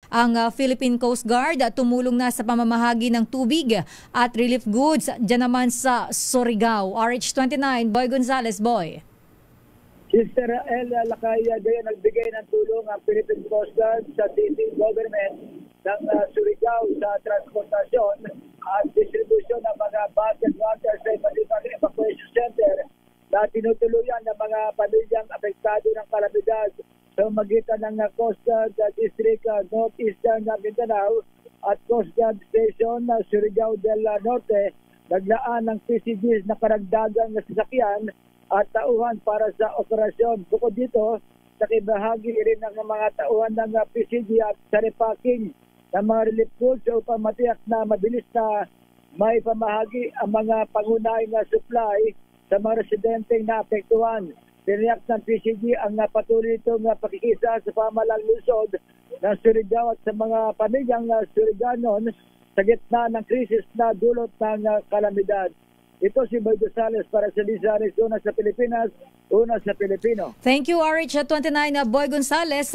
Ang Philippine Coast Guard tumulong na sa pamamahagi ng tubig at relief goods dyan naman sa Surigao. RH29, Boy Gonzales, Boy. Sister Ella Lacaya, din nagbigay ng tulong ang Philippine Coast Guard sa city government ng Surigao sa transportasyon at distribution ng mga bottled water sa iba't evacuation center na tinutuluyan ng mga pamilyang apektado ng kalamidad sa magitan ng Coast Guard District Northeastern Mindanao at Coast Guard Station Surigao del Norte. Naglaan ng PCGs na karagdagang sasakyan at tauhan para sa operasyon. Bukod dito, nakibahagi rin ng mga tauhan ng PCG at sa repacking ng mga relief goods upang matiyak na mabilis na may pamahagi ang mga pangunahing supply sa mga residenteng naapektuhan. Tiniyak ng PCG ang patuloy itong pakikisa sa pamahalang lungsod ng Surigao at sa mga pamilyang Suriganon sa gitna ng krisis na dulot ng kalamidad. Ito si Boy Gonzales para sa Lizares, una sa Pilipinas, una sa Pilipino. Thank you, RH29, Boy Gonzales.